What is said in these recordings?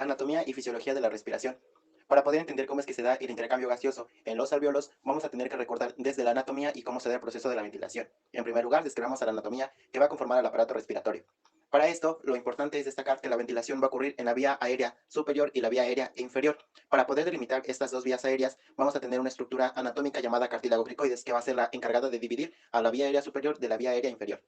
Anatomía y fisiología de la respiración. Para poder entender cómo es que se da el intercambio gaseoso en los alvéolos, vamos a tener que recordar desde la anatomía y cómo se da el proceso de la ventilación. En primer lugar, describamos a la anatomía que va a conformar al aparato respiratorio. Para esto, lo importante es destacar que la ventilación va a ocurrir en la vía aérea superior y la vía aérea inferior. Para poder delimitar estas dos vías aéreas, vamos a tener una estructura anatómica llamada cartílago cricoides, que va a ser la encargada de dividir a la vía aérea superior de la vía aérea inferior.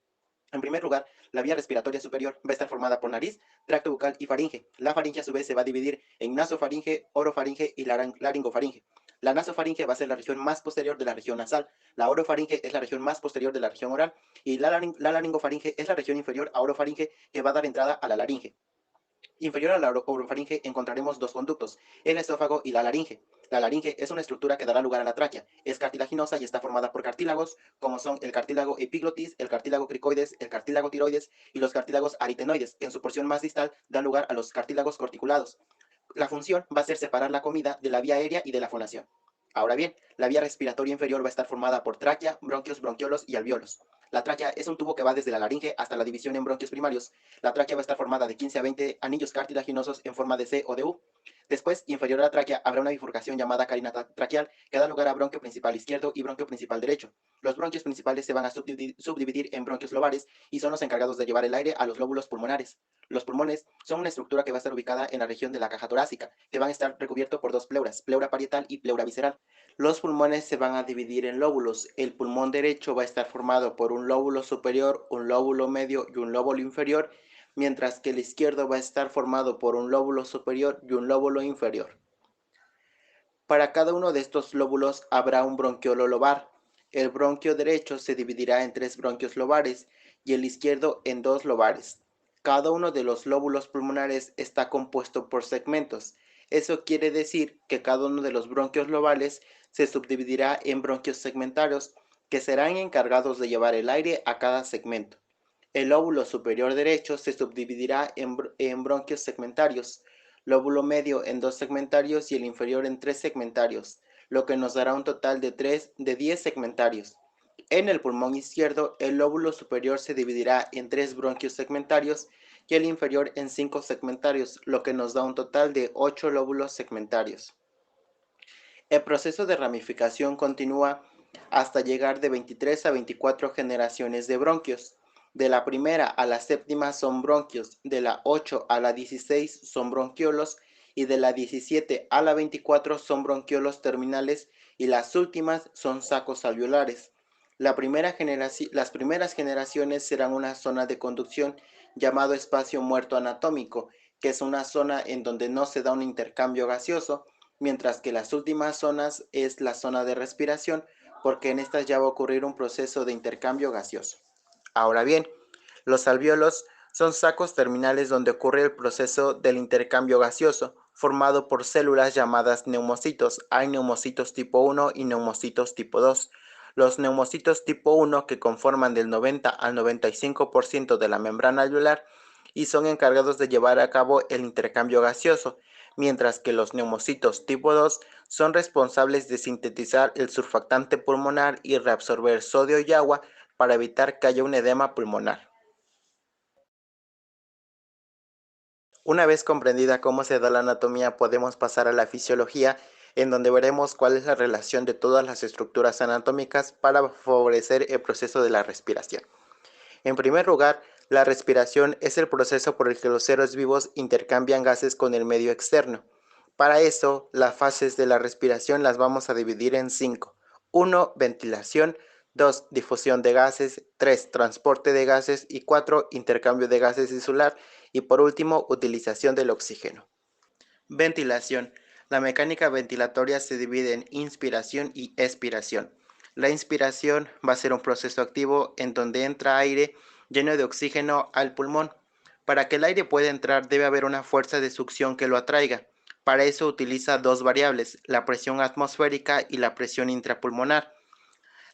En primer lugar, la vía respiratoria superior va a estar formada por nariz, tracto bucal y faringe. La faringe a su vez se va a dividir en nasofaringe, orofaringe y laringofaringe. La nasofaringe va a ser la región más posterior de la región nasal, la orofaringe es la región más posterior de la región oral y la laringofaringe es la región inferior a orofaringe que va a dar entrada a la laringe. Inferior a la orofaringe encontraremos dos conductos, el esófago y la laringe. La laringe es una estructura que dará lugar a la tráquea. Es cartilaginosa y está formada por cartílagos, como son el cartílago epiglotis, el cartílago cricoides, el cartílago tiroides y los cartílagos aritenoides, que en su porción más distal dan lugar a los cartílagos corticulados. La función va a ser separar la comida de la vía aérea y de la fonación. Ahora bien, la vía respiratoria inferior va a estar formada por tráquea, bronquios, bronquiolos y alvéolos. La tráquea es un tubo que va desde la laringe hasta la división en bronquios primarios. La tráquea va a estar formada de 15 a 20 anillos cartilaginosos en forma de C o de U. Después, inferior a la tráquea, habrá una bifurcación llamada carina traqueal que da lugar a bronquio principal izquierdo y bronquio principal derecho. Los bronquios principales se van a subdividir en bronquios lobares y son los encargados de llevar el aire a los lóbulos pulmonares. Los pulmones son una estructura que va a estar ubicada en la región de la caja torácica, que van a estar recubiertos por dos pleuras, pleura parietal y pleura visceral. Los pulmones se van a dividir en lóbulos. El pulmón derecho va a estar formado por un lóbulo superior, un lóbulo medio y un lóbulo inferior, mientras que el izquierdo va a estar formado por un lóbulo superior y un lóbulo inferior. Para cada uno de estos lóbulos habrá un bronquiolo lobar. El bronquio derecho se dividirá en tres bronquios lobares y el izquierdo en dos lobares. Cada uno de los lóbulos pulmonares está compuesto por segmentos. Eso quiere decir que cada uno de los bronquios lobales se subdividirá en bronquios segmentarios que serán encargados de llevar el aire a cada segmento. El lóbulo superior derecho se subdividirá en bronquios segmentarios, lóbulo medio en dos segmentarios y el inferior en tres segmentarios, lo que nos dará un total de 10 segmentarios. En el pulmón izquierdo, el lóbulo superior se dividirá en tres bronquios segmentarios y el inferior en 5 segmentarios, lo que nos da un total de 8 lóbulos segmentarios. El proceso de ramificación continúa hasta llegar de 23 a 24 generaciones de bronquios. De la primera a la séptima son bronquios, de la 8 a la 16 son bronquiolos y de la 17 a la 24 son bronquiolos terminales y las últimas son sacos alveolares. Las primeras generaciones serán una zona de conducción llamado espacio muerto anatómico, que es una zona en donde no se da un intercambio gaseoso, mientras que las últimas zonas es la zona de respiración, porque en estas ya va a ocurrir un proceso de intercambio gaseoso. Ahora bien, los alvéolos son sacos terminales donde ocurre el proceso del intercambio gaseoso, formado por células llamadas neumocitos. Hay neumocitos tipo 1 y neumocitos tipo 2. Los neumocitos tipo 1 que conforman del 90 al 95% de la membrana alveolar y son encargados de llevar a cabo el intercambio gaseoso, mientras que los neumocitos tipo 2 son responsables de sintetizar el surfactante pulmonar y reabsorber sodio y agua para evitar que haya un edema pulmonar. Una vez comprendida cómo se da la anatomía, podemos pasar a la fisiología, en donde veremos cuál es la relación de todas las estructuras anatómicas para favorecer el proceso de la respiración. En primer lugar, la respiración es el proceso por el que los seres vivos intercambian gases con el medio externo. Para eso, las fases de la respiración las vamos a dividir en 5. 1. Ventilación. 2. Difusión de gases. 3. Transporte de gases. Y 4. Intercambio de gases tisular. Y por último, utilización del oxígeno. Ventilación. La mecánica ventilatoria se divide en inspiración y expiración. La inspiración va a ser un proceso activo en donde entra aire lleno de oxígeno al pulmón. Para que el aire pueda entrar debe haber una fuerza de succión que lo atraiga. Para eso utiliza dos variables, la presión atmosférica y la presión intrapulmonar.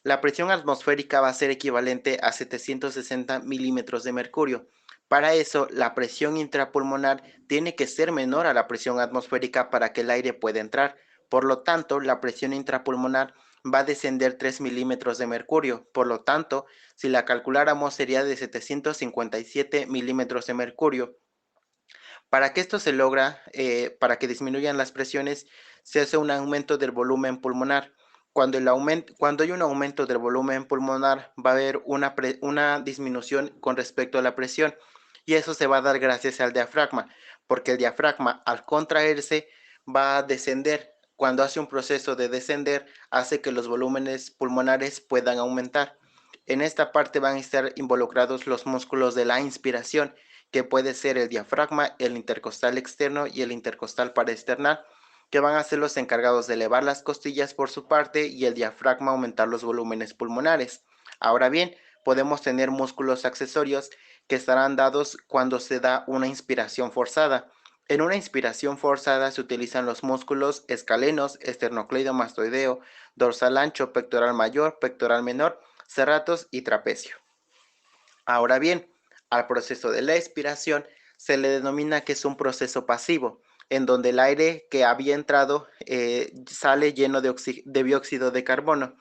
La presión atmosférica va a ser equivalente a 760 milímetros de mercurio. Para eso, la presión intrapulmonar tiene que ser menor a la presión atmosférica para que el aire pueda entrar. Por lo tanto, la presión intrapulmonar va a descender 3 milímetros de mercurio. Por lo tanto, si la calculáramos sería de 757 milímetros de mercurio. Para que esto se logra, para que disminuyan las presiones, se hace un aumento del volumen pulmonar. Cuando hay un aumento del volumen pulmonar, va a haber una disminución con respecto a la presión, y eso se va a dar gracias al diafragma, porque el diafragma, al contraerse, va a descender. Cuando hace un proceso de descender, hace que los volúmenes pulmonares puedan aumentar. En esta parte van a estar involucrados los músculos de la inspiración, que puede ser el diafragma, el intercostal externo y el intercostal paraesternal, que van a ser los encargados de elevar las costillas por su parte y el diafragma aumentar los volúmenes pulmonares. Ahora bien, podemos tener músculos accesorios que estarán dados cuando se da una inspiración forzada. En una inspiración forzada se utilizan los músculos escalenos, esternocleidomastoideo, dorsal ancho, pectoral mayor, pectoral menor, serratos y trapecio. Ahora bien, al proceso de la expiración se le denomina que es un proceso pasivo, en donde el aire que había entrado sale lleno de dióxido de carbono.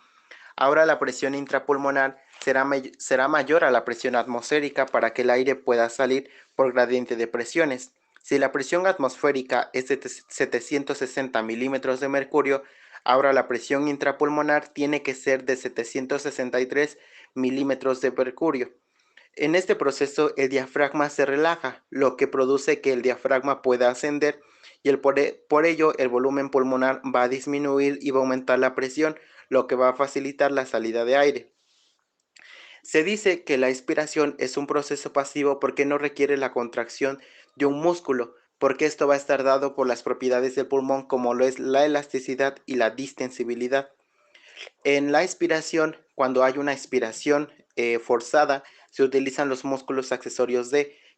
Ahora la presión intrapulmonar será mayor a la presión atmosférica para que el aire pueda salir por gradiente de presiones. Si la presión atmosférica es de 760 milímetros de mercurio, ahora la presión intrapulmonar tiene que ser de 763 milímetros de mercurio. En este proceso el diafragma se relaja, lo que produce que el diafragma pueda ascender, y por ello el volumen pulmonar va a disminuir y va a aumentar la presión, lo que va a facilitar la salida de aire. Se dice que la expiración es un proceso pasivo porque no requiere la contracción de un músculo, porque esto va a estar dado por las propiedades del pulmón, como lo es la elasticidad y la distensibilidad. En la expiración, cuando hay una expiración forzada, se utilizan los músculos accesorios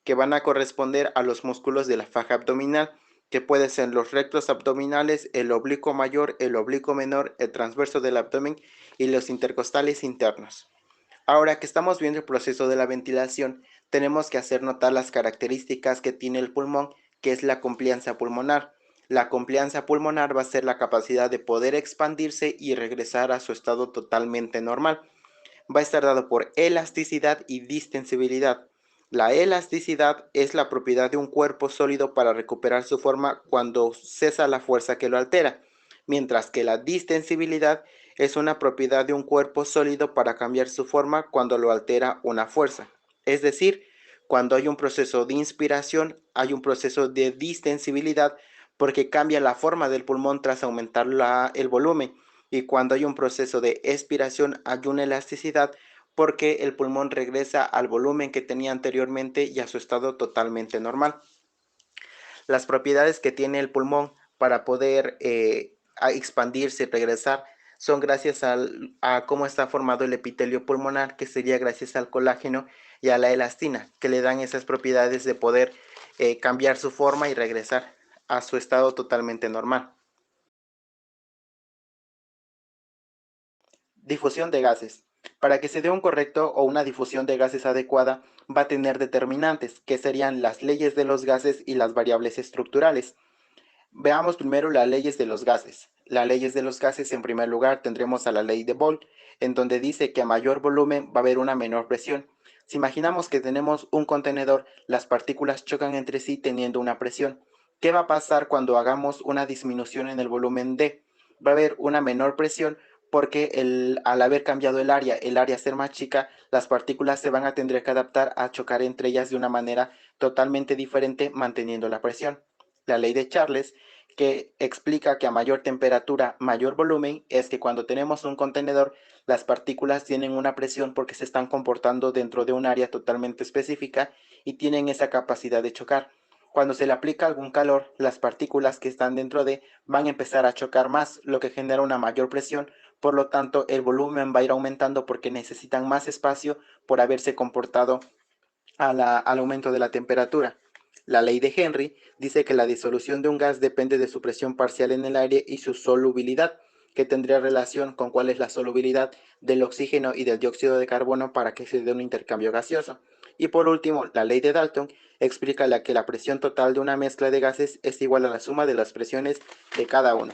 que van a corresponder a los músculos de la faja abdominal, que pueden ser los rectos abdominales, el oblicuo mayor, el oblicuo menor, el transverso del abdomen y los intercostales internos. Ahora que estamos viendo el proceso de la ventilación, tenemos que hacer notar las características que tiene el pulmón, que es la compliancia pulmonar. La compliancia pulmonar va a ser la capacidad de poder expandirse y regresar a su estado totalmente normal. Va a estar dado por elasticidad y distensibilidad. La elasticidad es la propiedad de un cuerpo sólido para recuperar su forma cuando cesa la fuerza que lo altera, mientras que la distensibilidad es una propiedad de un cuerpo sólido para cambiar su forma cuando lo altera una fuerza. Es decir, cuando hay un proceso de inspiración, hay un proceso de distensibilidad porque cambia la forma del pulmón tras aumentar el volumen, y cuando hay un proceso de expiración hay una elasticidad porque el pulmón regresa al volumen que tenía anteriormente y a su estado totalmente normal. Las propiedades que tiene el pulmón para poder expandirse y regresar son gracias a cómo está formado el epitelio pulmonar, que sería gracias al colágeno y a la elastina, que le dan esas propiedades de poder cambiar su forma y regresar a su estado totalmente normal. Difusión de gases. Para que se dé un correcto o una difusión de gases adecuada, va a tener determinantes, que serían las leyes de los gases y las variables estructurales. Veamos primero las leyes de los gases. Las leyes de los gases, en primer lugar, tendremos a la ley de Boole, en donde dice que a mayor volumen va a haber una menor presión. Si imaginamos que tenemos un contenedor, las partículas chocan entre sí teniendo una presión. ¿Qué va a pasar cuando hagamos una disminución en el volumen D? Va a haber una menor presión porque al haber cambiado el área ser más chica, las partículas se van a tener que adaptar a chocar entre ellas de una manera totalmente diferente, manteniendo la presión. La ley de Charles, que explica que a mayor temperatura, mayor volumen, es que cuando tenemos un contenedor, las partículas tienen una presión porque se están comportando dentro de un área totalmente específica y tienen esa capacidad de chocar. Cuando se le aplica algún calor, las partículas que están dentro van a empezar a chocar más, lo que genera una mayor presión. Por lo tanto, el volumen va a ir aumentando porque necesitan más espacio por haberse comportado al aumento de la temperatura. La ley de Henry dice que la disolución de un gas depende de su presión parcial en el aire y su solubilidad, que tendría relación con cuál es la solubilidad del oxígeno y del dióxido de carbono para que se dé un intercambio gaseoso. Y por último, la ley de Dalton explica que la presión total de una mezcla de gases es igual a la suma de las presiones de cada uno.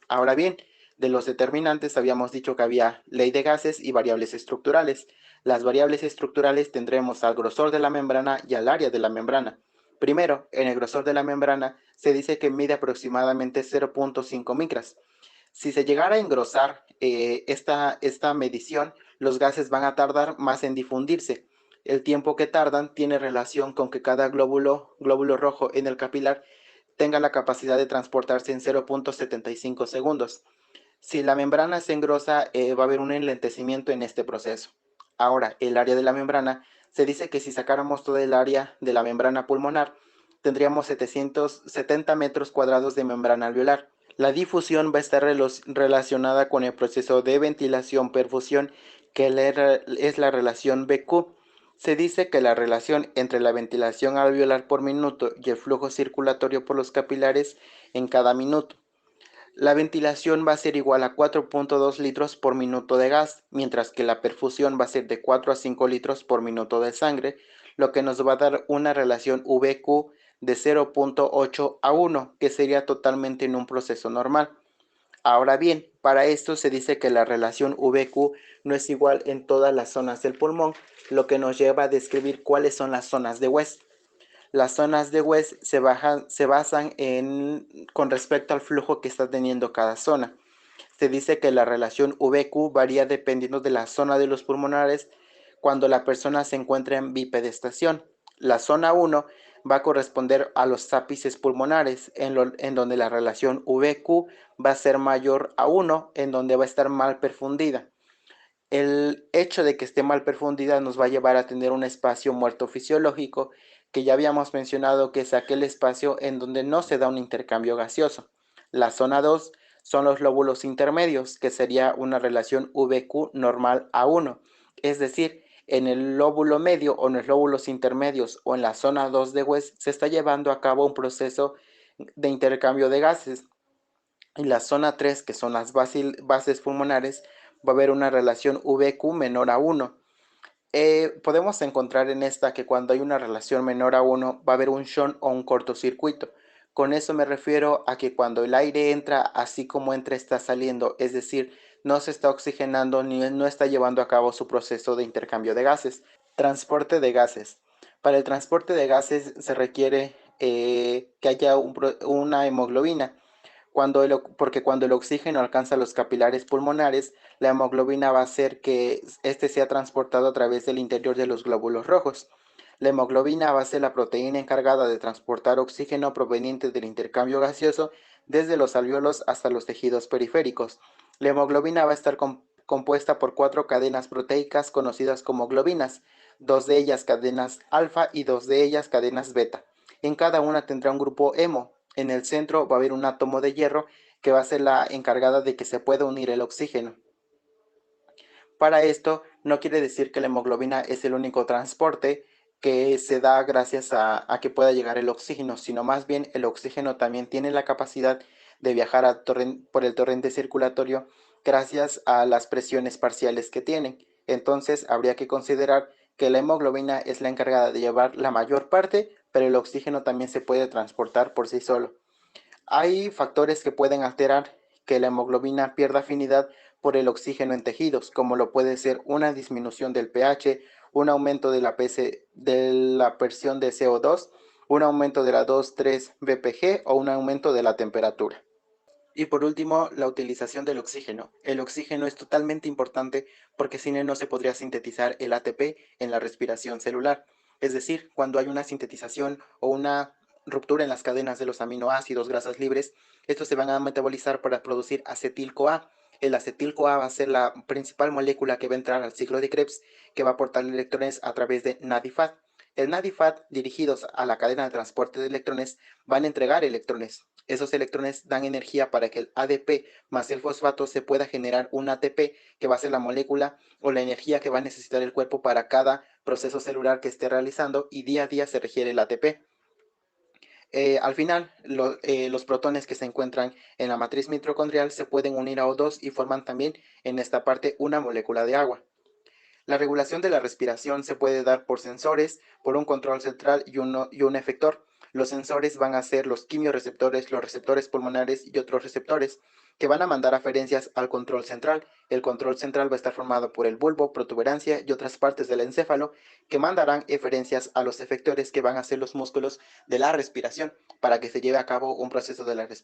Ahora bien, de los determinantes habíamos dicho que había ley de gases y variables estructurales. Las variables estructurales tendremos al grosor de la membrana y al área de la membrana. Primero, en el grosor de la membrana se dice que mide aproximadamente 0.5 micras. Si se llegara a engrosar esta medición, los gases van a tardar más en difundirse. El tiempo que tardan tiene relación con que cada glóbulo rojo en el capilar tenga la capacidad de transportarse en 0.75 segundos. Si la membrana se engrosa, va a haber un enlentecimiento en este proceso. Ahora, el área de la membrana, se dice que si sacáramos todo el área de la membrana pulmonar, tendríamos 770 metros cuadrados de membrana alveolar. La difusión va a estar relacionada con el proceso de ventilación-perfusión, que es la relación BQ. Se dice que la relación entre la ventilación alveolar por minuto y el flujo circulatorio por los capilares en cada minuto. La ventilación va a ser igual a 4.2 litros por minuto de gas, mientras que la perfusión va a ser de 4 a 5 litros por minuto de sangre, lo que nos va a dar una relación VQ de 0.8 a 1, que sería totalmente en un proceso normal. Ahora bien, para esto se dice que la relación VQ no es igual en todas las zonas del pulmón, lo que nos lleva a describir cuáles son las zonas de West. Las zonas de West se basan con respecto al flujo que está teniendo cada zona. Se dice que la relación VQ varía dependiendo de la zona de los pulmonares cuando la persona se encuentra en bipedestación. La zona 1 va a corresponder a los ápices pulmonares, en donde la relación VQ va a ser mayor a 1, en donde va a estar mal perfundida. El hecho de que esté mal perfundida nos va a llevar a tener un espacio muerto fisiológico, que ya habíamos mencionado que es aquel espacio en donde no se da un intercambio gaseoso. La zona 2 son los lóbulos intermedios, que sería una relación VQ normal a 1. Es decir, en el lóbulo medio o en los lóbulos intermedios o en la zona 2 de West se está llevando a cabo un proceso de intercambio de gases. En la zona 3, que son las bases pulmonares, va a haber una relación VQ menor a 1. Podemos encontrar en esta que cuando hay una relación menor a 1 va a haber un shunt o un cortocircuito. Con eso me refiero a que cuando el aire entra, así como entra, está saliendo, es decir, no se está oxigenando ni no está llevando a cabo su proceso de intercambio de gases. Transporte de gases. Para el transporte de gases se requiere que haya una hemoglobina. Porque cuando el oxígeno alcanza los capilares pulmonares, la hemoglobina va a hacer que este sea transportado a través del interior de los glóbulos rojos. La hemoglobina va a ser la proteína encargada de transportar oxígeno proveniente del intercambio gaseoso desde los alvéolos hasta los tejidos periféricos. La hemoglobina va a estar compuesta por 4 cadenas proteicas conocidas como globinas, 2 de ellas cadenas alfa y 2 de ellas cadenas beta. En cada una tendrá un grupo hemo. En el centro va a haber un átomo de hierro que va a ser la encargada de que se pueda unir el oxígeno. Para esto, no quiere decir que la hemoglobina es el único transporte que se da gracias a que pueda llegar el oxígeno, sino más bien el oxígeno también tiene la capacidad de viajar por el torrente circulatorio gracias a las presiones parciales que tienen. Entonces, habría que considerar que la hemoglobina es la encargada de llevar la mayor parte, pero el oxígeno también se puede transportar por sí solo. Hay factores que pueden alterar que la hemoglobina pierda afinidad por el oxígeno en tejidos, como lo puede ser una disminución del pH, un aumento de la presión de CO2, un aumento de la 2,3 bpg o un aumento de la temperatura. Y por último, la utilización del oxígeno. El oxígeno es totalmente importante porque sin él no se podría sintetizar el ATP en la respiración celular. Es decir, cuando hay una sintetización o una ruptura en las cadenas de los aminoácidos grasas libres, estos se van a metabolizar para producir acetil-CoA. El acetil-CoA va a ser la principal molécula que va a entrar al ciclo de Krebs, que va a aportar electrones a través de NADIFAT. El NADIFAT, dirigidos a la cadena de transporte de electrones, van a entregar electrones. Esos electrones dan energía para que el ADP más el fosfato se pueda generar un ATP, que va a ser la molécula o la energía que va a necesitar el cuerpo para cada proceso celular que esté realizando, y día a día se requiere el ATP. Al final, los protones que se encuentran en la matriz mitocondrial se pueden unir a O2 y forman también en esta parte una molécula de agua. La regulación de la respiración se puede dar por sensores, por un control central y un efector. Los sensores van a ser los quimiorreceptores, los receptores pulmonares y otros receptores que van a mandar aferencias al control central. El control central va a estar formado por el bulbo, protuberancia y otras partes del encéfalo que mandarán eferencias a los efectores que van a ser los músculos de la respiración para que se lleve a cabo un proceso de la respiración.